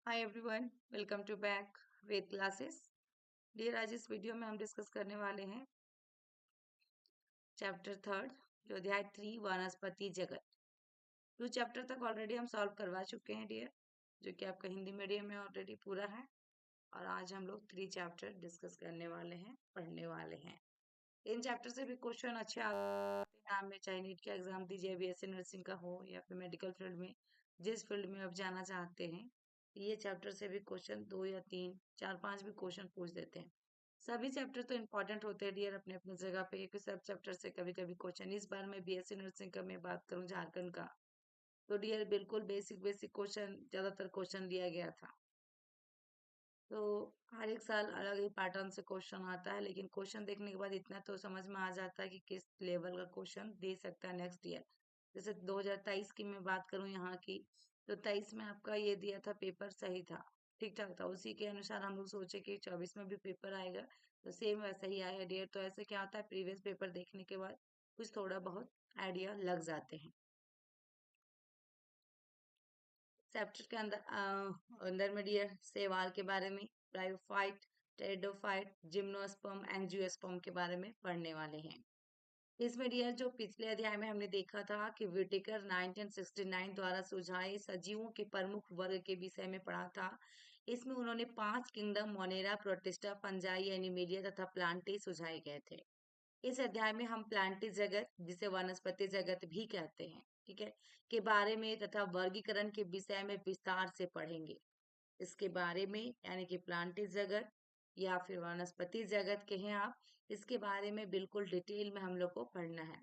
Hi everyone, welcome to back Ved classes. Dear, आज इस video में हम डिस्कस करने वाले हैं चैप्टर थर्ड, जो अध्याय 3 वनस्पति जगत। 2 चैप्टर तक ऑलरेडी हम सॉल्व करवा चुके हैं डियर, जो कि आपका हिंदी मीडियम में ऑलरेडी पूरा है। और आज हम लोग 3 चैप्टर डिस्कस करने वाले हैं, पढ़ने वाले हैं। इन चैप्टर से भी क्वेश्चन अच्छे आते हैं एग्जाम में, चाहे नीट का एग्जाम दीजिए, बीएससी नर्सिंग का हो या फिर मेडिकल फील्ड में, जिस फील्ड में आप जाना चाहते हैं, ये चैप्टर से भी क्वेश्चन 2 या 3 4 5 भी क्वेश्चन पूछ देते हैं। सभी चैप्टर तो इम्पोर्टेंट होते हैं डियर अपने अपने जगह पे, क्योंकि सब चैप्टर से कभी कभी क्वेश्चन। इस बार मैं बीएससी नर्सिंग का मैं बात करूं झारखंड का, तो डियर बिल्कुल बेसिक बेसिक क्वेश्चन, ज्यादातर क्वेश्चन लिया गया था। तो हर एक साल अलग ही पैटर्न से क्वेश्चन आता है, लेकिन क्वेश्चन देखने के बाद इतना तो समझ में आ जाता है कि किस लेवल का क्वेश्चन दे सकता है नेक्स्ट ईयर। जैसे 2023 की मैं बात करूं यहाँ की, तो 23 में आपका ये दिया था, पेपर सही था, ठीक ठाक था। उसी के अनुसार हम लोग सोचे कि 24 में भी पेपर आएगा, तो सेम वैसा ही आया डियर। तो ऐसे क्या होता है, प्रीवियस पेपर देखने के बाद कुछ थोड़ा बहुत आइडिया लग जाते हैं। चैप्टर के अंदर में डियर शैवाल के बारे में, ब्रायोफाइट, टेरिडोफाइट, जिम्नोस्पर्म, एंजियोस्पर्म के बारे में पढ़ने वाले हैं। इसमें डियर जो पिछले अध्याय में हमने देखा था कि विटेकर 1969 द्वारा सुझाए सजीवों के प्रमुख वर्ग के विषय में पढ़ा था। इसमें उन्होंने 5 kingdom, Monera, protista, fungi, animalia तथा प्लांटी सुझाए गए थे। इस अध्याय में हम प्लांटी जगत, जिसे वनस्पति जगत भी कहते हैं, ठीक है, के बारे में तथा वर्गीकरण के विषय में विस्तार से पढ़ेंगे। इसके बारे में यानी कि प्लांटी जगत या फिर वनस्पति जगत कहें आप, इसके बारे में बिल्कुल डिटेल में हम लोग को पढ़ना है।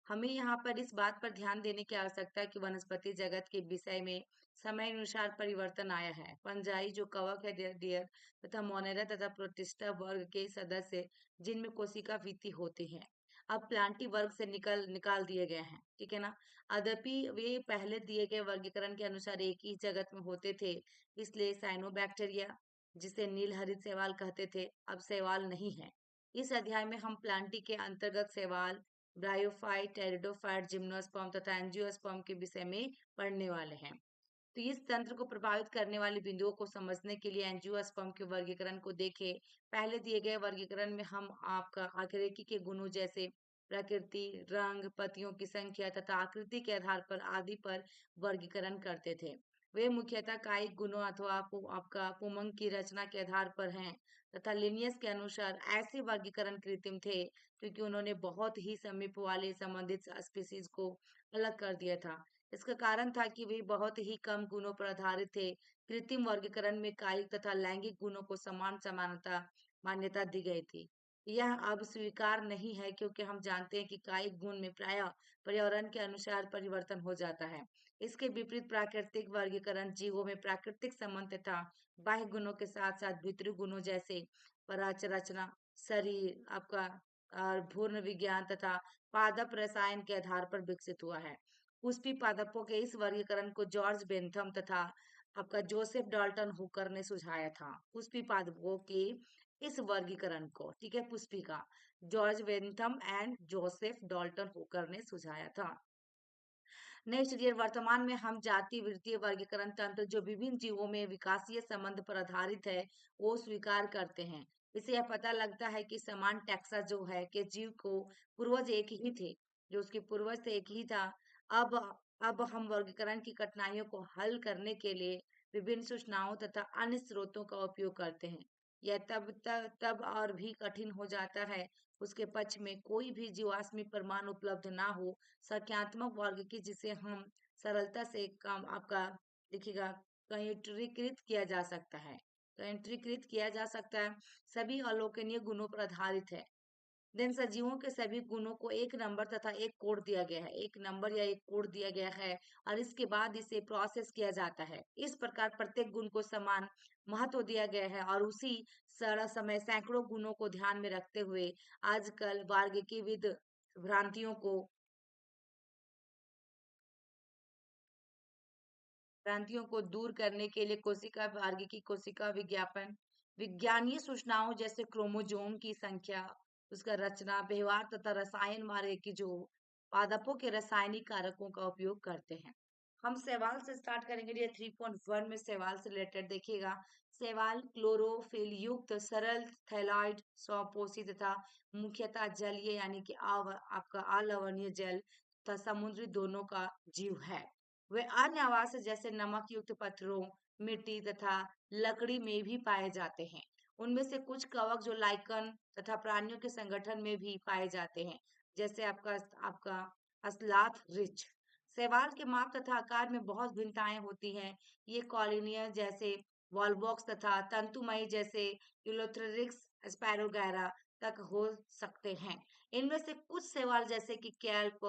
हमें यहाँ पर इस बात पर ध्यान देने की आवश्यकता है कि वनस्पति जगत के विषय में समय अनुसार परिवर्तन आया है। फंजाई जो कवक है डियर तथा मोनेरा तथा प्रोटिस्टा वर्ग के सदस्य, जिनमें कोशिका वीति होती है, अब प्लांटी वर्ग से निकाल दिए गए हैं, ठीक है ना। यद्यपि वे पहले दिए गए वर्गीकरण के अनुसार एक ही जगत में होते थे, इसलिए साइनोबैक्टीरिया, जिसे नील हरित शैवाल कहते थे, अब शैवाल नहीं है। इस अध्याय में हम प्लांटी के अंतर्गत शैवाल, ब्रायोफाइट, टेरिडोफाइट, जिम्नोस्पर्म तथा एंजियोस्पर्म के विषय में पढ़ने वाले हैं। तो इस तंत्र को प्रभावित करने वाले बिंदुओं को समझने के लिए एंजियोस्पर्म के वर्गीकरण को देखें। पहले दिए गए वर्गीकरण में हम आपका आकृति के गुणों जैसे प्रकृति, रंग, पत्तियों की संख्या तथा आकृति के आधार पर आदि पर वर्गीकरण करते थे। वे मुख्यतः कायिक गुणों अथवा आपका पुमंग की रचना के आधार पर हैं, तथा लिनियस के अनुसार ऐसे वर्गीकरण कृत्रिम थे, क्योंकि उन्होंने बहुत ही समीप वाले संबंधित स्पीसीज को अलग कर दिया था। इसका कारण था कि वे बहुत ही कम गुणों पर आधारित थे। कृत्रिम वर्गीकरण में कायिक तथा लैंगिक गुणों को समान समानता मान्यता दी गई थी। यह अब स्वीकार नहीं है, क्योंकि हम जानते हैं कि कायिक गुण में प्रायः पर्यावरण के अनुसार परिवर्तन हो जाता है। इसके विपरीत प्राकृतिक वर्गीकरण जीवों में प्राकृतिक संबंध तथा बाह्य गुणों के साथ साथ भीतरी गुणों जैसे पराच रचना, शरीर आपका और भूर्ण विज्ञान तथा पादप रसायन के आधार पर विकसित हुआ है। पुष्पी पादपों के इस वर्गीकरण को जॉर्ज बेंथम तथा आपका जोसेफ डाल्टन हुकर ने सुझाया था। पुष्पी पादपों के इस वर्गीकरण को, ठीक है, पुष्पी का George Bentham and Joseph Dalton Hooker ने सुझाया था। नेक्स्ट डियर, वर्तमान में हम जाति वृत्तीय वर्गीकरण तंत्र, जो विभिन्न जीवों में विकासीय संबंध पर आधारित है, वो स्वीकार करते हैं। इससे यह पता लगता है कि समान टैक्सा जो है कि जीव को पूर्वज एक ही थे, जो उसके पूर्वज थे एक ही था। अब अब हम वर्गीकरण की कठिनाइयों को हल करने के लिए विभिन्न सूचनाओं तथा अन्य स्रोतों का उपयोग करते हैं। यह तब और भी कठिन हो जाता है उसके पक्ष में कोई भी जीवाश्मी प्रमाण उपलब्ध ना हो। संख्यात्मक वर्ग की, जिसे हम सरलता से काम आपका लिखिएगा कईट्रीकृत किया जा सकता है, कईट्रीकृत किया जा सकता है, सभी अलोकनीय गुणों पर आधारित है। देन सजीवों के सभी गुणों को एक नंबर तथा एक कोड दिया गया है, एक नंबर या एक कोड दिया गया है, और इसके बाद इसे प्रोसेस किया जाता है। इस प्रकार प्रत्येक गुण को समान महत्व दिया गया है, और उसी सारा समय सैकड़ों गुणों को ध्यान में रखते हुए आजकल वार्गिकीविद भ्रांतियों को दूर करने के लिए कोशिका वार्गिकी, कोशिका विज्ञापन, विज्ञानीय सूचनाओं जैसे क्रोमोजोम की संख्या, उसका रचना, व्यवहार तथा रसायन मार्ग की जो पादपों के रासायनिक कारकों का उपयोग करते हैं। हम शैवाल से स्टार्ट करेंगे। ये 3.1 में शैवाल से रिलेटेड देखिएगा। शैवाल क्लोरोफिल युक्त सरल थैलाइड स्वपोषी तथा मुख्यतः जलीय यानी कि आपका अलवणीय जल तथा समुद्री दोनों का जीव है। वे अन्य आवास जैसे नमक युक्त पत्थरों, मिट्टी तथा लकड़ी में भी पाए जाते हैं। उनमें से कुछ कवक जो लाइकन तथा प्राणियों के संगठन में भी पाए जाते हैं, जैसे आपका आपका अस्लाथ रिच। शैवाल के माप तथा आकार में बहुत भिन्नताएं होती हैं। ये कॉलोनियल जैसे वॉलबॉक्स तथा तंतुमयी जैसे यूलोथ्रिक्स स्पैरोगैरा तक हो सकते हैं। इनमें से कुछ शैवाल जैसे कि कैल्प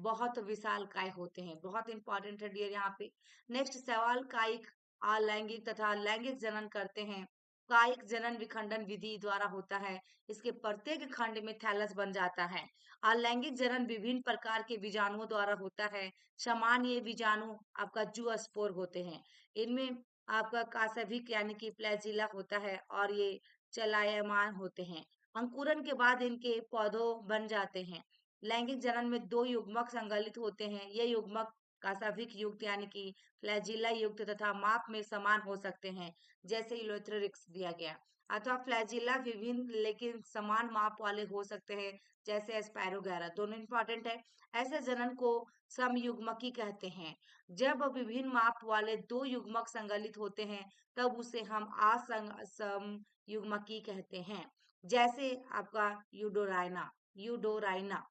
बहुत विशालकाय होते हैं। बहुत इंपॉर्टेंट है डियर यहाँ पे। नेक्स्ट, शैवाल कायिक अलैंगिक तथा लैंगिक जनन करते हैं। कायिक जनन विखंडन विधि द्वारा होता है। इसके प्रत्येक खंड में थैलस बन जाता है। अलैंगिक जनन विभिन्न प्रकार के बीजाणुओं द्वारा होता है। सामान्य ये बीजाणु आपका जूस्पोर होते हैं। इनमें आपका कासभिक यानी कि फ्लैजिला होता है और ये चलायमान होते हैं। अंकुरन के बाद इनके पौधों बन जाते हैं। लैंगिक जनन में दो युग्मक संगलित होते हैं। ये युग्मक कासाभिक युक्त यानी कि फ्लैजिला युक्त तथा माप में समान हो सकते हैं, जैसे यूलोथ्रिक्स दिया गया। अथवा फ्लैजिला विभिन्न लेकिन समान माप वाले हो सकते हैं, जैसे स्पैरोगैरा। दोनों इंपॉर्टेंट है। ऐसे जनन को समयुग्मकी कहते हैं। जब विभिन्न माप वाले दो युग्मक संगलित होते हैं, तब उसे हम असमयुग्मकी कहते हैं। जैसे आपका यूडोराइना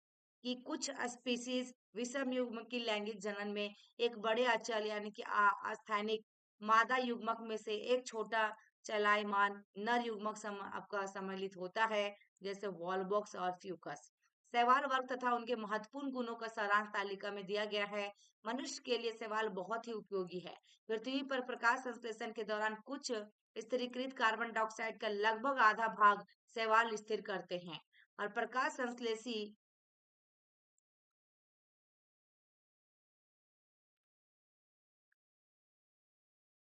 की कुछ स्पीसीज विषम युग्म की लैंगिक जनन में एक बड़े अचल यानी कि अस्थानिक मादा युग्मक में से एक छोटा चलायमान नर युग्मक आपका सम्मिलित होता है, जैसे वॉलबॉक्स और फ्यूकस। शैवाल वर्ग तथा उनके महत्वपूर्ण गुणों का सारांश तालिका में दिया गया है। मनुष्य के लिए शैवाल बहुत ही उपयोगी है। पृथ्वी पर प्रकाश संश्लेषण के दौरान कुछ स्थिरीकृत कार्बन डाइऑक्साइड का लगभग आधा भाग शैवाल स्थिर करते हैं और प्रकाश संश्लेषी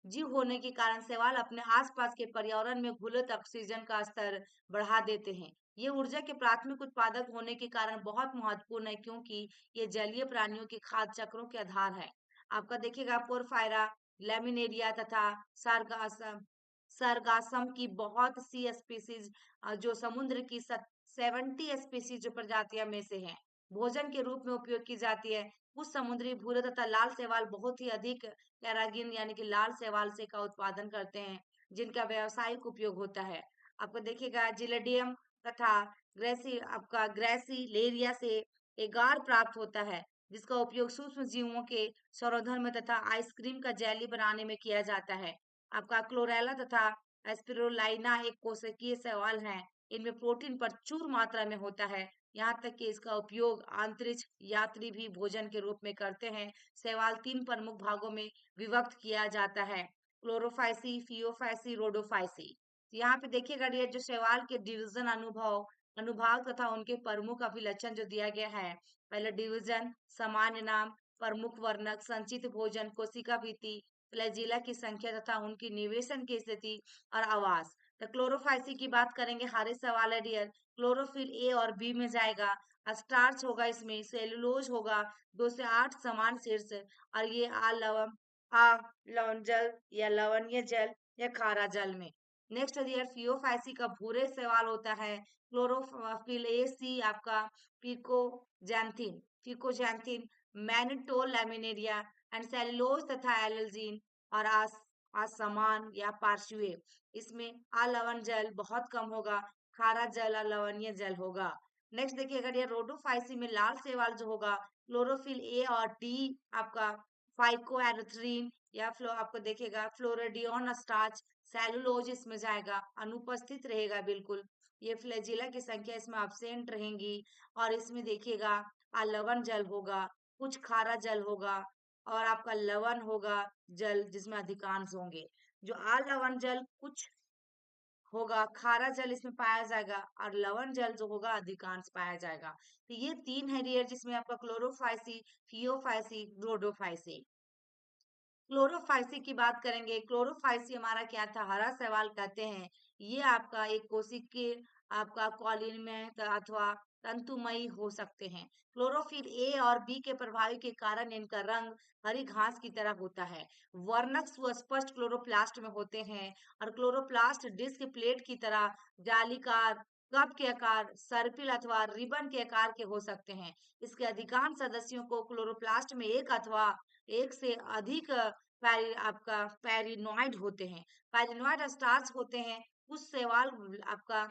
जीव होने के कारण शैवाल अपने आसपास के पर्यावरण में घुलत ऑक्सीजन का स्तर बढ़ा देते हैं। ये ऊर्जा के प्राथमिक उत्पादक होने के कारण बहुत महत्वपूर्ण है, क्योंकि ये जलीय प्राणियों के खाद्य चक्रों के आधार है। आपका देखिएगा पोरफायरा, लैमिनेरिया तथा सार्गासम सरगासम की बहुत सी स्पीसीज जो समुद्र की 70 स्पीसीज जो प्रजातियां में से हैं, भोजन के रूप में उपयोग की जाती है। कुछ समुद्री भूरे तथा लाल शैवाल बहुत ही अधिक पैरागिन यानी कि लाल शैवाल से का उत्पादन करते हैं, जिनका व्यावसायिक उपयोग होता है। आपको देखिएगा जिलेडियम तथा ग्रेसिलेरिया से एगार प्राप्त होता है, जिसका उपयोग सूक्ष्म जीवों के संवर्धन में तथा आइसक्रीम का जेली बनाने में किया जाता है। आपका क्लोरेला तथा एस्पिरुलाइना एक कोशिकीय शैवाल है। इनमें प्रोटीन प्रचुर मात्रा में होता है। यहाँ तक कि इसका उपयोग अंतरिक्ष यात्री भी भोजन के रूप में करते हैं। शैवाल 3 प्रमुख भागों में विभक्त किया जाता है: क्लोरोफाइसी, फियोफाइसी, रोडोफाइसी। यहाँ पे देखिएगा ये जो शैवाल के डिवीजन अनुभाग तथा उनके प्रमुख अभिलक्षण जो दिया गया है। पहले डिवीजन: सामान्य नाम, प्रमुख वर्णक, संचित भोजन, कोशिका भित्ति, फ्लैजिला की संख्या तथा उनकी निवेशन की स्थिति और आवास। तो क्लोरोफाइसी की बात करेंगे, हरे सवाल है डियर। क्लोरोफिल ए और बी में जाएगा। स्टार्च होगा, इसमें सेलुलोज होगा, 2 से 8 समान शीर्ष, और ये लवण जल या लवणीय जल या खारा जल में। नेक्स्ट डियर फियोफाइसी का भूरे सवाल होता है। क्लोरोफिल ए सी आपका पिकोजैंथिन, मैनिटोल लैमिनेरिया एंड सेलुलोज तथा एल्जीन और असमान या पार्श्वे। इसमें अलवण जल बहुत कम होगा, खारा जल और लवणीय जल होगा। नेक्स्ट देखिए, अगर ये रोडोफाइसी में लाल शैवाल जो होगा, क्लोरोफिल ए और डी आपका फाइकोएरिथ्रिन या आपको देखिएगा फ्लोरिडियन स्टार्च, सेलुलोज इसमें जाएगा, अनुपस्थित रहेगा बिल्कुल। ये फ्लैजिला की संख्या इसमें अब्सेंट रहेंगी। और इसमें देखिएगा लवण जल होगा, कुछ खारा जल होगा और आपका लवण होगा जल, जिसमें अधिकांश होंगे। जो लवण जल कुछ होगा, खारा जल इसमें पाया जाएगा और लवण जल जो होगा अधिकांश पाया जाएगा। तो ये 3 है डियर, जिसमें आपका क्लोरोफाइसी, फियोफाइसी, रोडोफाइसी। क्लोरोफाइसी की बात करेंगे। क्लोरोफाइसी हमारा क्या था, हरा शैवाल कहते हैं। ये आपका एक कोशिकीय आपका कॉलोनी में अथवा तंतुमयी हो सकते हैं। क्लोरोफिल ए और बी के प्रभाव के कारण इनका रंग हरी घास की तरह होता है। वर्णक सुस्पष्ट क्लोरोप्लास्ट में होते हैं और क्लोरोप्लास्ट डिस्क प्लेट की तरह जालीकार, कप के आकार, सर्पिल अथवा रिबन के आकार के हो सकते हैं। इसके अधिकांश सदस्यों को क्लोरोप्लास्ट में एक अथवा एक से अधिक आपका पैरिनोइड होते हैं। पैरिनोइड स्टार्च होते हैं। कुछ शैवाल आपका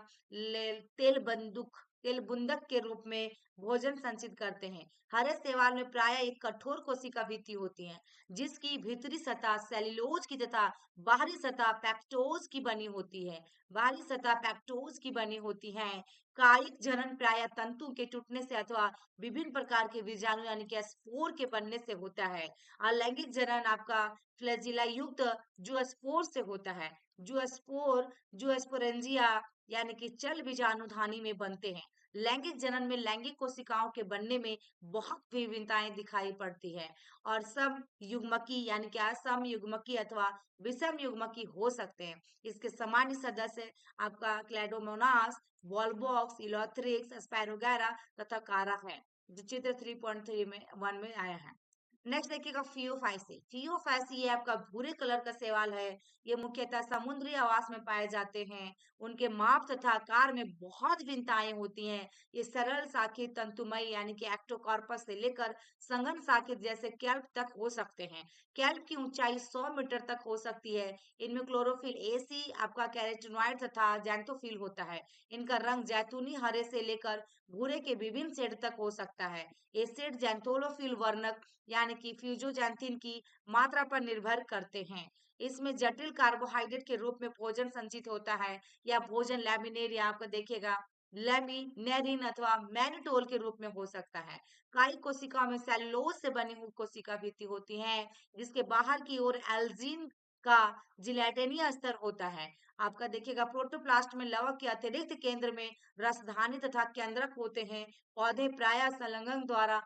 तेल बुंदक के रूप में भोजन संचित करते हैं। हरे शैवाल में प्राय एक कठोर कोशिका भित्ति होती है, जिसकी भीतरी सतह सेल्यूलोज की तथा बाहरी सतह पैक्टोज की बनी होती है। बाहरी सतह पैक्टोज की बनी होती है। कायिक जनन प्राय तंतु के टूटने से अथवा विभिन्न प्रकार के बीजाणु यानी कि स्पोर के बनने से होता है। और लैंगिक जनन आपका फ्लैजिला युक्त जूस्पोर से होता है। जूस्पोर जूस्पोरेंजिया यानी कि चल बीजाणुधानी में बनते हैं। लैंगिक जनन में लैंगिक कोशिकाओं के बनने में बहुत विभिन्नताएं दिखाई पड़ती है और सब युग्मकी यानी कि असम युग्मकी अथवा विषम युग्मकी हो सकते हैं। इसके सामान्य सदस्य आपका क्लैडोमोनास, वॉलबॉक्स, इलोथ्रिक्स, स्पायरोगैरा तथा कारा है, जो चित्र 3.3 में 1 में आया है। नेक्स्ट देखिएगा फियोफाइसी। फियोफाइसी ये आपका भूरे कलर का शैवाल है। ये मुख्यतः समुद्री आवास में पाए जाते हैं। उनके माप तथा आकार में बहुत भिन्नताएं होती हैं। ये सरल शाखित तंतुमय यानी कि एक्टोकार्पस से लेकर संघन शाखित जैसे कैल्प तक हो सकते हैं। कैल्प की ऊंचाई 100 मीटर तक हो सकती है। इनमें क्लोरोफिल एसी आपका कैरोटीनॉइड तथा जैंथोफिल होता है। इनका रंग जैतूनी हरे से लेकर भूरे के विभिन्न शेड तक हो सकता है। ये शेड जैंथोलोफिल वर्णक यानी कि फ्यूजोजैंथिन की मात्रा पर निर्भर करते हैं। इसमें जटिल कार्बोहाइड्रेट के रूप में भोजन संचित होता है या भोजन लैमिनेर या आपको देखिएगा लैमिनेरिन अथवा मैनिटोल के रूप में हो सकता है। कई कोशिकाओं में सेलुलोज से बनी हुई कोशिका भित्ति होती है, जिसके बाहर की ओर एल्जीन का जिलेटिनी स्तर होता है। आपका देखिएगा प्रोटोप्लास्ट में लवक के अतिरिक्त केंद्र में रसधानी तथा केंद्रक होते हैं। पौधे प्राय संलग्न द्वारा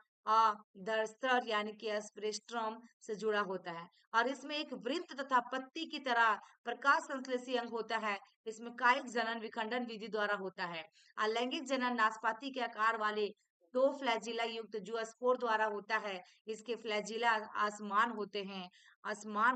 दरस्तर यानी कि एस्पेरिस्टम से जुड़ा होता है और इसमें एक वृत्त तथा पत्ती की तरह प्रकाश संश्लेषी अंग होता है। इसमें कायिक जनन विखंडन विधि द्वारा होता है। अलैंगिक जनन नाशपाती के आकार वाले दो फ्लैजिला युक्त जूस्पोर द्वारा होता है। इसके फ्लैजिला आसमान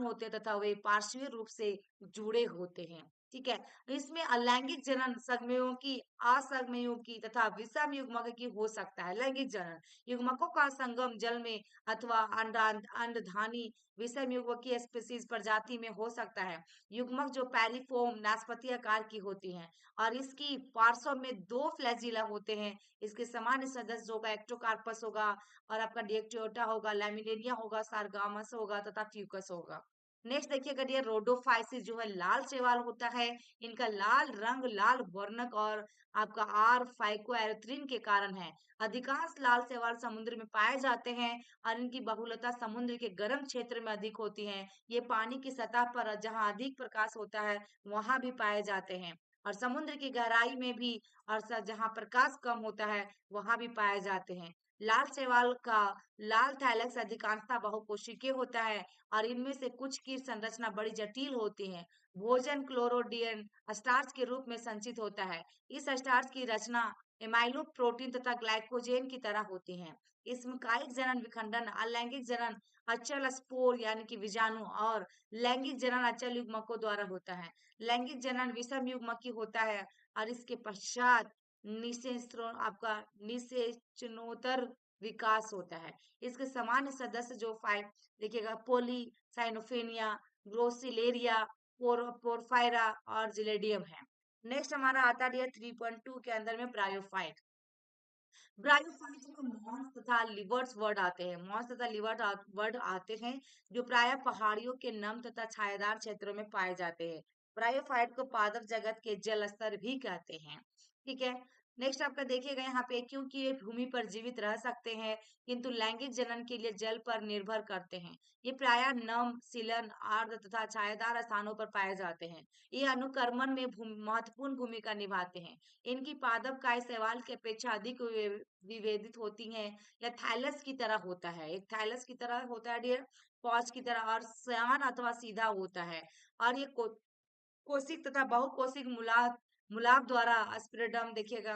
होते तथा वे पार्श्वीय रूप से जुड़े होते हैं। ठीक है, इसमें अलैंगिक जनन सगमेयों की असगमेयों की तथा विषम युग्मक की हो सकता है। लैंगिक जनन युग्मकों का संगम जल में अथवा अंडधानी विषम युग्मकीय स्पीसीज प्रजाति में हो सकता है। युग्मक जो पैरिफॉर्म नाशपाती आकार की होती हैं और इसकी पार्श्व में दो फ्लैजिला होते हैं। इसके सामान्य सदस्य होगा एक्टोकार्पस होगा और आपका डिएक्टियोटा होगा, लैमिनेरिया होगा, सारगामस होगा तथा फ्यूकस होगा। नेक्स्ट देखिएगा ये रोडोफाइसिस जो है लाल शैवाल होता है। इनका लाल रंग लाल वर्णक और आपका आर फाइकोएरिथ्रिन के कारण है। अधिकांश लाल शैवाल समुद्र में पाए जाते हैं और इनकी बहुलता समुद्र के गर्म क्षेत्र में अधिक होती है। ये पानी की सतह पर जहाँ अधिक प्रकाश होता है वहां भी पाए जाते हैं और समुद्र की गहराई में भी और जहाँ प्रकाश कम होता है वहां भी पाए जाते हैं। लाल शैवाल का लाल थैलेक्स अधिकांशतः बहुकोशिकीय होता है और इनमें से कुछ की संरचना बड़ी जटिल होती है। भोजन क्लोरोडियन स्टार्च के रूप में संचित होता है। इस स्टार्च की रचना एमाइलो प्रोटीन तथा ग्लाइकोजेन की तरह होती है। इसमें कायिक जनन विखंडन अलैंगिक जनन अचल स्पोर यानी कि बीजाणु और लैंगिक जनन अचल युग्मकों द्वारा होता है। लैंगिक जनन विषम युग्मकी होता है और इसके पश्चात आपका निषेचनोत्तर विकास होता है। इसके सामान्य सदस्य जो फाइव देखिएगा पोली साइनोफेनिया, ग्रोसिलेरिया, पोरफायरा और जिलेडियम है। नेक्स्ट हमारा आता है 3.2 के अंदर में ब्रायोफाइट। ब्रायोफाइट में मॉन्स तथा लिवर्स वर्ड आते हैं। मॉन्स तथा लिवर्स वर्ड आते हैं जो प्राय पहाड़ियों के नम तथा छायादार क्षेत्रों में पाए जाते हैं। ब्रायोफाइट को पादप जगत के जल स्तर भी कहते हैं। ठीक है, नेक्स्ट आपका देखिएगा यहाँ पे क्योंकि ये भूमि पर जीवित रह सकते हैं किंतु लैंगिक जनन के लिए जल पर निर्भर करते हैं। ये प्राय नम सीलन आर्द्र तथा छायादार स्थानों पर पाए जाते हैं। ये अनुकर्मण में महत्वपूर्ण भूमिका निभाते हैं। इनकी पादप काय शैवाल की अपेक्षा अधिक विभेदित होती हैं या थैलस की तरह होता है। एक थैलस की तरह होता है डियर, पॉज की तरह और समान अथवा सीधा होता है और ये कोशिक तथा बहुकोशिक मूलाप मूलाप द्वारा स्पिरिडम देखिएगा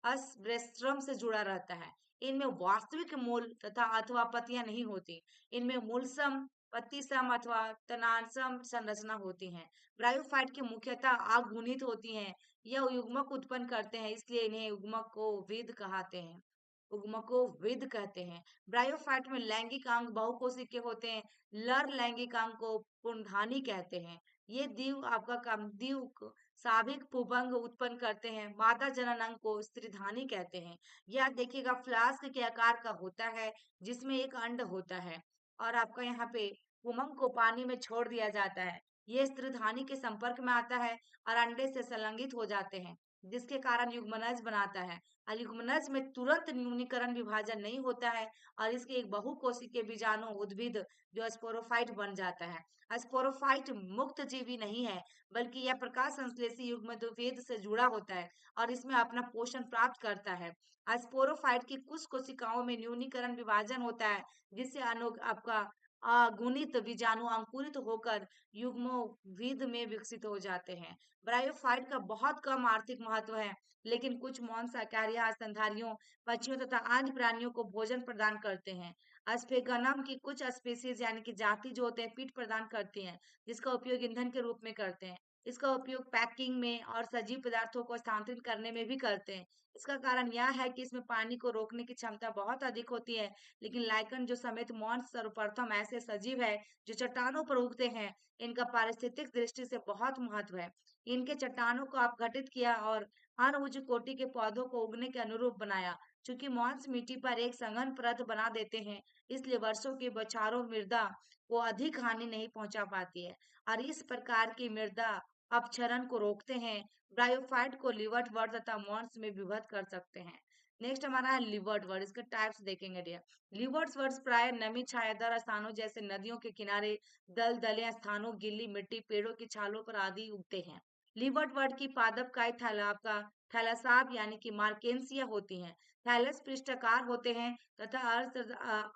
अस्ब्रेस्ट्रम से जुड़ा रहता है। इनमें वास्तविक मूल तथा अथवा पत्तियां नहीं होती। इनमें मूलसम, पत्तिसम अथवा तनासम संरचना होती है। ब्रायोफाइट की मुख्यतः अगुणित होती हैं। यह युग्मक उत्पन्न करते हैं, इसलिए इन्हें युग्मक को विद कहते हैं। उग्मको विद कहते हैं। ब्रायोफाइट में लैंगिक अंग बहुकोशिकीय होते हैं। लर लैंगिक अंग को पुंधानी कहते हैं। ये दीव आपका काम दीव साभिक पुबंग उत्पन्न करते हैं। मादा जनन अंग को स्त्रीधानी कहते हैं। यह देखिएगा फ्लास्क के आकार का होता है, जिसमें एक अंड होता है और आपका यहाँ पे पुमंग को पानी में छोड़ दिया जाता है। ये स्त्रीधानी के संपर्क में आता है और अंडे से संलगित हो जाते हैं, जिसके कारण युग्मनज बनाता है। युग्मनज में तुरंत न्यूनीकरण विभाजन नहीं होता है और इसके एक बहुकोशिकीय बीजाणु उद्भिद जो स्पोरोफाइट बन जाता है। स्पोरोफाइट मुक्त जीवी नहीं है, बल्कि यह प्रकाश संश्लेषी युग्मद्विभेद से जुड़ा होता है और इसमें अपना पोषण प्राप्त करता है। स्पोरोफाइट की कुछ कोशिकाओं में न्यूनीकरण विभाजन होता है, जिससे आपका अगुणित बीजाणु अंकुरित होकर युग्मोद्भिद में विकसित हो जाते हैं। ब्रायोफाइट का बहुत कम आर्थिक महत्व है, लेकिन कुछ मांसाहारी स्तनधारियों, पक्षियों तथा अन्य प्राणियों को भोजन प्रदान करते हैं। अस्पेगनम की कुछ स्पीसीज यानी कि जाति जो होते हैं पीठ प्रदान करती हैं, जिसका उपयोग ईंधन के रूप में करते हैं। इसका उपयोग पैकिंग में और सजीव पदार्थों को स्थानांतरित करने में भी करते हैं। इसका कारण यह है कि इसमें पानी को रोकने की क्षमता बहुत अधिक होती है, लेकिन लाइकन जो समेत मॉन्स सर्वप्रथम ऐसे सजीव है जो चट्टानों पर उगते हैं। इनका पारिस्थितिक दृष्टि से बहुत महत्व है। इनके चट्टानों को अपघटित किया और हर उच्च कोटि के पौधों को उगने के अनुरूप बनाया। चूंकि मॉन्स मिट्टी पर एक सघन परत बना देते हैं, इसलिए वर्षों की बौछारों मृदा को अधिक हानि नहीं पहुंचा पाती है और इस प्रकार की मृदा अपक्षरण को रोकते हैं। ब्रायोफाइट को लिवर्ट वर्ड तथा मॉन्स में विभक्त कर सकते हैं। नेक्स्ट हमारा है लिवर्ट वर्ड। इसके टाइप्स देखेंगे डियर। लिवर्ट वर्ड्स प्राय नमी छायादार स्थानों जैसे नदियों के किनारे, दलदले स्थानों, गीली मिट्टी, पेड़ों की छालों पर आदि उगते हैं। लिवर्ट वर्ड की पादपकाय थैला आपका थैलासाप यानी कि मार्केंसिया होती हैं। थैलस पृष्ठाकार होते हैं तथा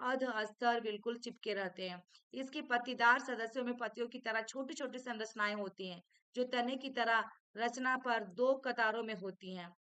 अर्ध अस्तर बिल्कुल चिपके रहते हैं। इसकी पत्तीदार सदस्यों में पत्तियों की तरह छोटी छोटी संरचनाएं होती हैं, जो तने की तरह रचना पर दो कतारों में होती हैं।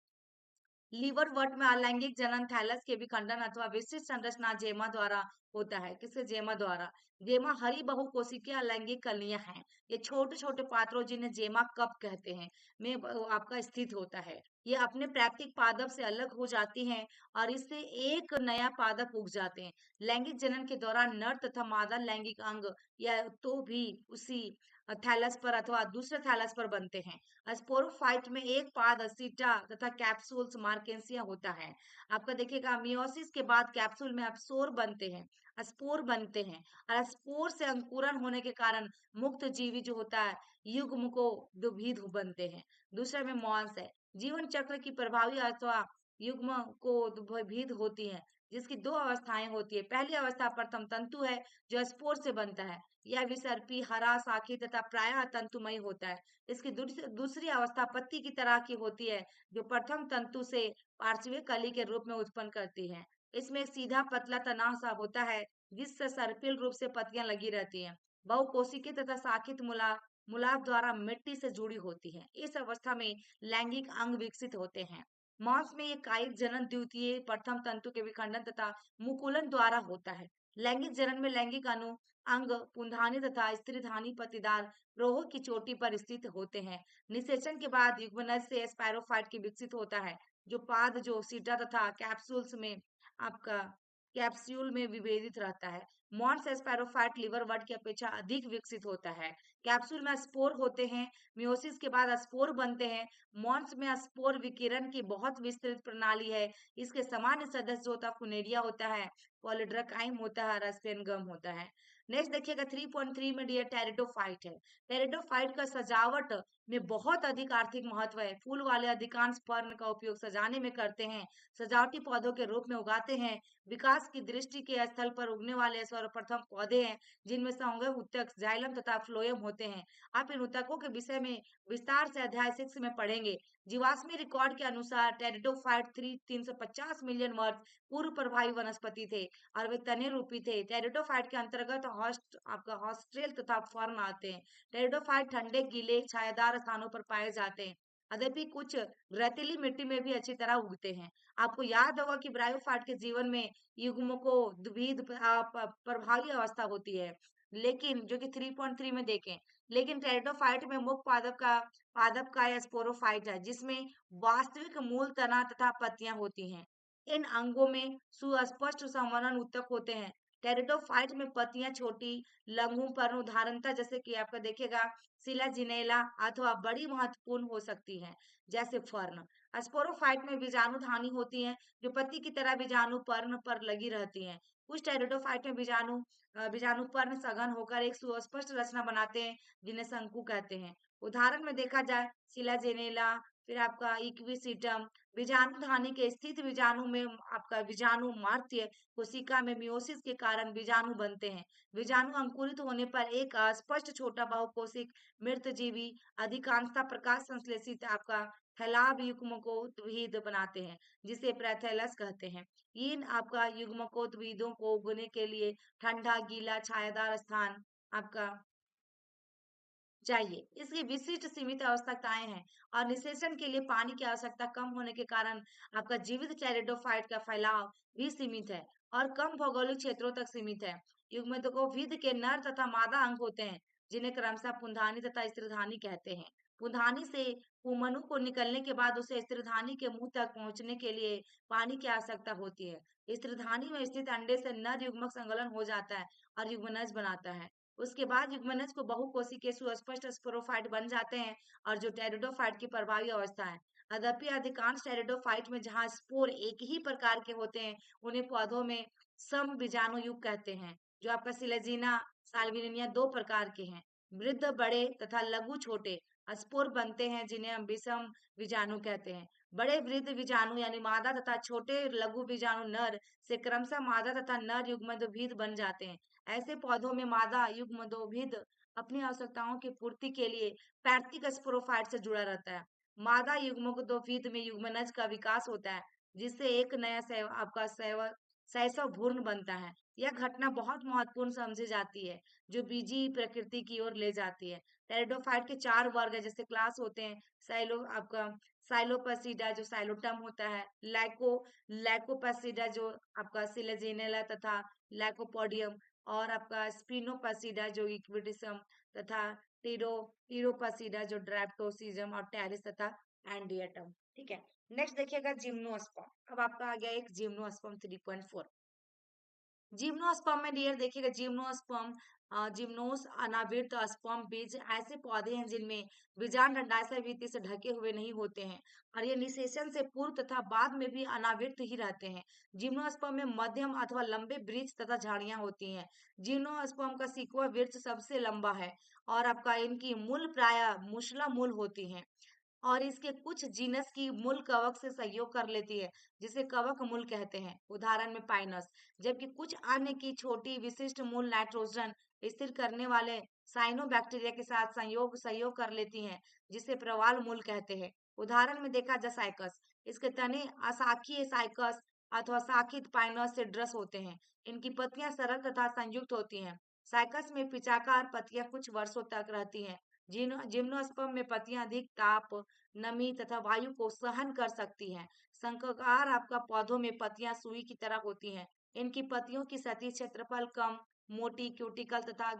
लीवर वर्ट में अलैंगिक जनन थैलस के विखंडन अथवा विशिष्ट संरचना जेमा द्वारा होता है। किससे? जेमा द्वारा। जेमा हरी बहुकोशिकीय अलैंगिक कलियां हैं। ये छोटे छोटे पात्रों जिन्हें जेमा कप कहते हैं में आपका स्थित होता है। ये अपने प्राकृतिक पादप से अलग हो जाती हैं और इससे एक नया पादप उग जाते हैं। लैंगिक जनन के दौरान नर तथा मादा लैंगिक अंग या तो भी उसी थैलस पर अथवा दूसरे थैलस पर बनते हैं। स्पोरोफाइट में एक पाद सीटा तथा कैप्सूल्स मार्केंसिया होता है। आपका देखिएगा मियोसिस के बाद कैप्सूल में अब स्पोर बनते हैं, स्पोर बनते हैं और स्पोर से अंकुरन होने के कारण मुक्त जीवी जो होता है युग्म को दुभिद बनते हैं। दूसरा में मॉन्स है। जीवन चक्र की प्रभावी अथवा युग्म को दुभिद होती है, जिसकी दो अवस्थाएं होती है। पहली अवस्था प्रथम तंतु है, जो स्पोर से बनता है। यह विसर्पी, हरा, शाखी तथा प्रायः तंतुमय होता है। इसकी दूसरी अवस्था पत्ती की तरह की होती है, जो प्रथम तंतु से पार्श्विक कली के रूप में उत्पन्न करती है। इसमें एक सीधा पतला तना सा होता है, जिससे सर्पिल रूप से पत्तियां लगी रहती हैं। बहुकोशिकीय तथा शाखित मूलाभ द्वारा मिट्टी से जुड़ी होती है। इस अवस्था में लैंगिक अंग विकसित होते हैं। मांस में ये कायिक जनन द्वितीय प्रथम तंतु के विखंडन तथा मुकुलन द्वारा होता है। लैंगिक जनन में लैंगिक अणु अंग पुंधानी तथा स्त्रीधानी पत्तीदार रोह की चोटी पर स्थित होते हैं। निषेचन के बाद युग्मनज से स्पायरोफाइट की विकसित होता है, जो पाद जो सीटा तथा कैप्सूल्स में आपका कैप्सूल में विभेदित रहता है। मॉन्स स्पायरोफाइट लिवर वर्ट की अपेक्षा अधिक विकसित होता है। कैप्सूल में स्पोर होते हैं। मियोसिस के बाद स्पोर बनते हैं। मॉन्स में स्पोर विकिरण की बहुत विस्तृत प्रणाली है। इसके सामान्य सदस्य जो होता है फुनेरिया होता है, पॉलीड्रकाइम होता है, रस्पेनगम होता है। नेक्स्ट देखिएगा 3.3 में डियर टेरिडोफाइट है। टेरिडोफाइट का सजावट में बहुत अधिक आर्थिक महत्व है। फूल वाले अधिकांश फर्न का उपयोग सजाने में करते हैं, सजावटी पौधों के रूप में उगाते हैं। विकास की दृष्टि के स्थल पर उगने वाले सर्वप्रथम पौधे हैं, जिनमें से होंगे उत्तक, जाइलम तथा फ्लोएम होते हैं। आप इन उत्तकों के विषय में विस्तार से अध्याय 6 में पढ़ेंगे। जीवाश्मी रिकॉर्ड के अनुसार टेरिडोफाइट 350 मिलियन वर्ष पूर्व प्रभावी वनस्पति थे और वे तने रूपी थे। टेरिडोफाइट के अंतर्गत आपका हॉस्ट्रेल तथा फर्न आते हैं। टेरिडोफाइट ठंडे, गीले, छायादार स्थानों पर पाए जाते हैं। यद्यपि कुछ रेतीली मिट्टी में भी अच्छी तरह उगते हैं। आपको याद होगा कि ब्रायोफाइट के जीवन में युग्म को द्विविध प्रभावी अवस्था होती है, लेकिन जो कि 3.3 में देखें, लेकिन टेरिडोफाइट में मुख्य पादप का या स्पोरोफाइट है, जिसमें वास्तविक मूल तना तथा पत्तियां होती हैं। इन अंगों में सुस्पष्ट संवरण ऊतक होते हैं। टेरिडोफाइट में पत्तियां छोटी, लघु पर उदाहरणतः जैसे कि आपका देखेगा सिलाजिनेला अथवा बड़ी महत्वपूर्ण हो सकती है, जैसे फर्न। स्पोरोफाइट में बीजाणुधानी होती हैं, जो पत्ती की तरह बीजाणु पर्ण पर लगी रहती हैं। कुछ टेरिडोफाइट में बीजाणु पर्ण सघन होकर एक सुस्पष्ट रचना बनाते हैं, जिन्हें शंकु कहते हैं। उदाहरण में देखा जाए सिलाजेनेला, फिर आपका इक्विसिटम। बीजाणुधानी के स्थित बीजाणु में आपका बीजाणु मार्त्य कोशिका में मियोसिस के कारण बीजाणु बनते हैं। बीजाणु अंकुरित होने पर एक अस्पष्ट छोटा बहुकोशिक मृतजीवी अधिकांशतः प्रकाश संश्लेषित आपका फैलाव युग्मकोद्भिद बनाते हैं, जिसे प्रेथेलस कहते हैं। इन आपका युग्मकोद्भिदों को उगने के लिए ठंडा, गीला, छायादार स्थान आपका चाहिए। इसकी विशिष्ट सीमित आवश्यकताएं हैं और निषेचन के लिए पानी की आवश्यकता कम होने के कारण आपका जीवित टेरिडोफाइट का फैलाव भी सीमित है और कम भौगोलिक क्षेत्रों तक सीमित है। युग्मकोद्भिद के नर तथा मादा अंग होते हैं, जिन्हें क्रमशः पुंधानी तथा स्त्रीधानी कहते हैं। पुंधानी से पुमनु को निकलने के बाद उसे स्त्रीधानी के मुंह तक पहुंचने के लिए पानी की आवश्यकता होती है। स्त्रीधानी में स्थित अंडे से नर युग्मक संकलन हो जाता है और युग्मनज बनाता है। उसके बाद युग्मनज को बहुकोशिकीय सुस्पष्ट स्पोरोफाइट बन जाते हैं और जो टेरिडोफाइट की प्रभावी अवस्था है। यद्यपि अधिकांश टेरिडोफाइट में जहां स्पोर एक ही प्रकार के होते हैं, उन्हें पौधों में सम बीजाणु युग कहते हैं। जो आपका सिलेजिना साल्विनिया दो प्रकार के हैं, वृद्ध बड़े तथा लघु छोटे स्पोर बनते हैं, जिन्हें हम विषम बीजाणु कहते हैं। बड़े वृद्ध बीजाणु यानी मादा तथा छोटे लघु बीजाणु नर से क्रमशः मादा तथा नर युग्मोद्भिद बन जाते हैं। ऐसे पौधों में मादा युग्मोद्भिद अपनी आवश्यकताओं की पूर्ति के लिए पैर्थिक स्पोरोफाइट से जुड़ा रहता है। मादा युग्मोद्भिद में युग्मनज का विकास होता है, जिससे एक नया शैशव भ्रूण बनता है। यह घटना बहुत महत्वपूर्ण समझी जाती है, जो बीजी प्रकृति की ओर ले जाती है। टेरिडोफाइट के 4 वर्ग है, जैसे क्लास होते हैं। साइलोपेसिडा जो साइलोटम होता है, लाइकोपेसिडा जो आपका सिलेजिनेला तथा लाइकोपोडियम, और आपका स्पिनोपेसिडा जो इक्विडिसम तथा टीरोपेसिडा जो ड्रैप्टोसिजम और टेरिस तथा एंडियटम। ठीक है। नेक्स्ट देखिएगा जिम्नोस्पर्म। अब आपका आ गया एक जिम्नोस्पर्म 3.4। जिम्नोस्पर्म में डियर देखिएगा जिम्नोस अनावृत स्पर्म बीज ऐसे पौधे हैं जिनमें बीजांड डंडाशय भित्ति से ढके हुए नहीं होते हैं और ये निषेचन से पूर्व तथा बाद में भी अनावृत ही रहते हैं। जिम्नोस्पर्म में मध्यम अथवा लंबे वृक्ष तथा झाड़ियां होती हैं। जिम्नोस्पर्म का सिकुआ वृक्ष सबसे लंबा है और आपका इनकी मूल प्राय मूसला मूल होती है और इसके कुछ जीनस की मूल कवक से सहयोग कर लेती है, जिसे कवक मूल कहते हैं, उदाहरण में पाइनस। जबकि कुछ अन्य की छोटी विशिष्ट मूल नाइट्रोजन स्थिर करने वाले साइनोबैक्टीरिया के साथ सहयोग कर लेती हैं, जिसे प्रवाल मूल कहते हैं। उदाहरण में देखा जा साइकस, इसके तने अशाखीय साइकस अथवा शाखित पाइनस से ड्रस होते हैं। इनकी पत्तियां सरल तथा संयुक्त होती हैं। साइकस में पिचाकार पत्तियां कुछ वर्षों तक रहती हैं। जिम्नोस्पर्म में पत्तियां अधिक ताप, नमी तथा वायु को सहन कर सकती हैं। शंखाकार आपका पौधों में पत्तियां सुई की तरह होती हैं। इनकी पत्तियों की सतही क्षेत्रफल कम, मोटी, क्यूटिकल तथा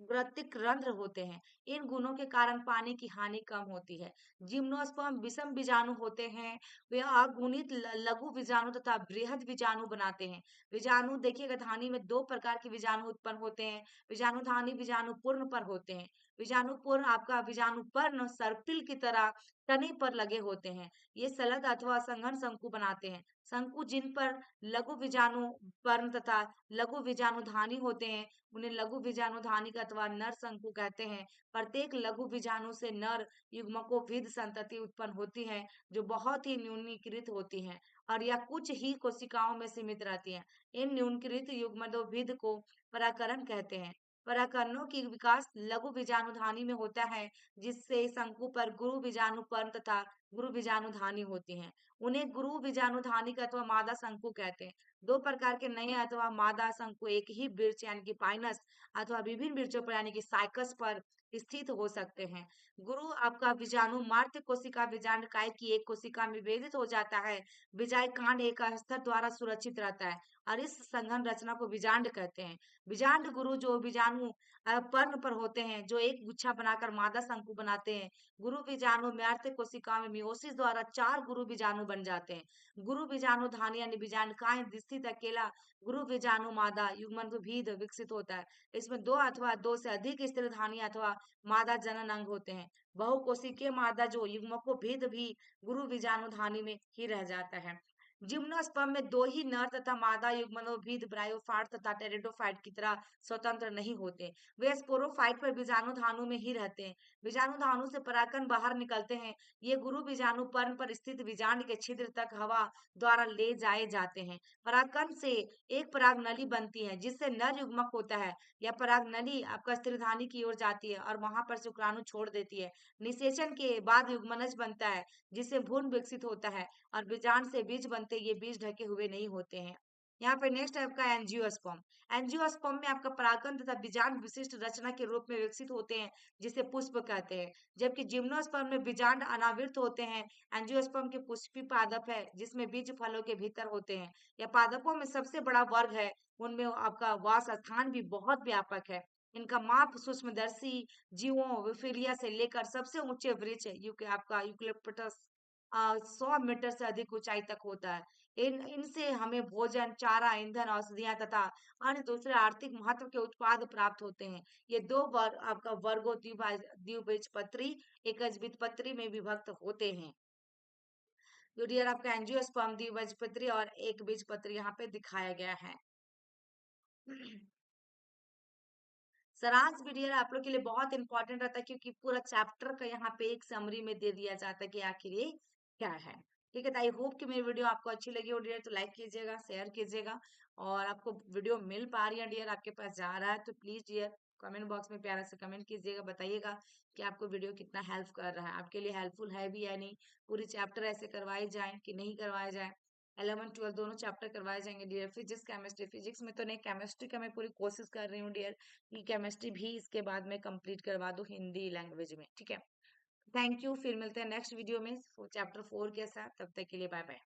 ग्रंथिक रंध्र होते हैं। इन गुणों के कारण पानी की हानि कम होती है। जिम्नोस्पर्म विषम बीजाणु होते हैं। वे अगुणित लघु बीजाणु तथा बृहद बीजाणु बनाते हैं। बीजाणु देखिएगा धानी में 2 प्रकार के बीजाणु उत्पन्न होते हैं। बीजाणुधानी बीजाणु पूर्ण पर होते हैं। बीजाणु पूर्ण आपका बीजाणु पर्ण सर्पिल की तरह तने पर लगे होते हैं। ये सलद अथवा संघन शंकु बनाते हैं। शंकु जिन पर लघु बीजाणु पर्ण तथा लघु बीजाणुधानी होते हैं, उन्हें लघु बीजाणुधानी अथवा नर शंकु कहते हैं। प्रत्येक लघु बीजाणु से नर युग्मकोद्भिद संतति उत्पन्न होती है, जो बहुत ही न्यूनीकृत होती है और यह कुछ ही कोशिकाओं में सीमित रहती है। इन न्यूनीकृत युग्मकोद्भिद को परागकण कहते हैं। परागकणों की विकास लघु बीजाणुधानी में होता है, जिससे शंकु पर गुरु बीजाणु पर्ण तथा गुरु बीजाणुधानी होती हैं। उन्हें गुरु बीजाणुधानी अथवा मादा शंकु कहते हैं। दो प्रकार के नए अथवा मादा शंकु एक ही वृक्ष यानी कि पाइनस अथवा विभिन्न वृक्षों पर यानी कि साइकस पर स्थित हो सकते हैं। गुरु आपका बीजाणु मात्र कोशिका बीजांडकाय की एक कोशिका में विभेदित हो जाता है। बीजाय कांड एक स्तर द्वारा सुरक्षित रहता है और इस संघन रचना को बीजांड कहते हैं। बीजांड गुरु जो बीजाणु पर्ण पर होते हैं, जो एक गुच्छा बनाकर मादा शंकु बनाते हैं। गुरु बीजाणु में अर्थ कोशिका में मियोसिस द्वारा 4 गुरु बीजाणु बन जाते हैं। गुरु बीजाणु धानी यानी बीजांडकाय स्थित अकेला गुरु बीजाणु मादा युग्मनभेद विकसित होता है। इसमें 2 अथवा 2 से अधिक स्त्री धानी अथवा मादा जनन अंग होते हैं। बहुकोशिकीय मादा जो युग्मकों भेद भी गुरु बीजाणु धानी में ही रह जाता है। जिम्नोस्पर्म में 2 ही नर तथा मादा युग्मनोभिद ब्रायोफाइट तथा टेरिडोफाइट की तरह स्वतंत्र नहीं होते। वे स्पोरोफाइट पर बीजाणु धानु में ही रहते हैं। बीजाणु धानु से परागकण बाहर निकलते हैं। ये गुरु बीजाणु पर्ण पर स्थित बीजांड के छिद्र तक हवा द्वारा ले जाए जाते हैं। परागकण से एक पराग नली बनती है जिससे नर युग्मक होता है। यह पराग नली आपका स्त्रीधानी की ओर जाती है और वहां पर शुक्राणु छोड़ देती है। निषेचन के बाद युग्मनज बनता है जिससे भ्रूण विकसित होता है और बीजांड से बीज बनते ये बीज ढके हुए नहीं होते हैं। यहाँ पे नेक्स्ट है आपका एंजियोस्पर्म। एंजियोस्पर्म में आपका परागकण तथा बीजांड विशिष्ट रचना के रूप में विकसित होते हैं जिसे पुष्प कहते हैं। जबकि जिम्नोस्पर्म में बीजांड अनावृत होते हैं। एंजियोस्पर्म के पुष्पी पादप है जिसमें बीज फलों के भीतर होते हैं। यह पादपों में सबसे बड़ा वर्ग है। उनमें आपका वास स्थान भी बहुत व्यापक है। इनका माप सूक्ष्मदर्शी जीवों विफिलिया से लेकर सबसे ऊंचे वृक्ष आपका यूकलिप्टस 100 मीटर से अधिक ऊंचाई तक होता है। इनसे हमें भोजन, चारा, ईंधन, औषधियां तथा अन्य दूसरे आर्थिक महत्व के उत्पाद प्राप्त होते हैं। ये दो वर्ग आपका वर्गों द्विबीजपत्री, एकबीजपत्री में विभक्त होते हैं। तो डियर आपका एंजियोस्पर्म द्विबीजपत्री और एक बीजपत्री यहाँ पे दिखाया गया है। सारांश भी डियर आप लोग के लिए बहुत इंपॉर्टेंट रहता है क्योंकि पूरा चैप्टर का यहाँ पे एक समरी में दे दिया जाता है कि आखिर ये क्या है। ठीक है, तो आई होप कि मेरी वीडियो आपको अच्छी लगी हो डियर, तो लाइक कीजिएगा, शेयर कीजिएगा। और आपको वीडियो मिल पा रही है डियर, आपके पास जा रहा है तो प्लीज डियर कमेंट बॉक्स में प्यारा से कमेंट कीजिएगा, बताइएगा कि आपको वीडियो कितना हेल्प कर रहा है, आपके लिए हेल्पफुल है भी या नहीं। पूरी चैप्टर ऐसे करवाए जाए कि नहीं करवाए जाए। 11 12 दोनों चैप्टर करवाए जाएंगे डियर। फिजिक्स केमिस्ट्री, फिजिक्स में तो नहीं, केमिस्ट्री का मैं पूरी कोशिश कर रही हूँ डियर कि केमिस्ट्री भी इसके बाद में कंप्लीट करवा दूँ हिंदी लैंग्वेज में। ठीक है, थैंक यू। फिर मिलते हैं नेक्स्ट वीडियो में चैप्टर 4 के साथ। तब तक के लिए बाय बाय।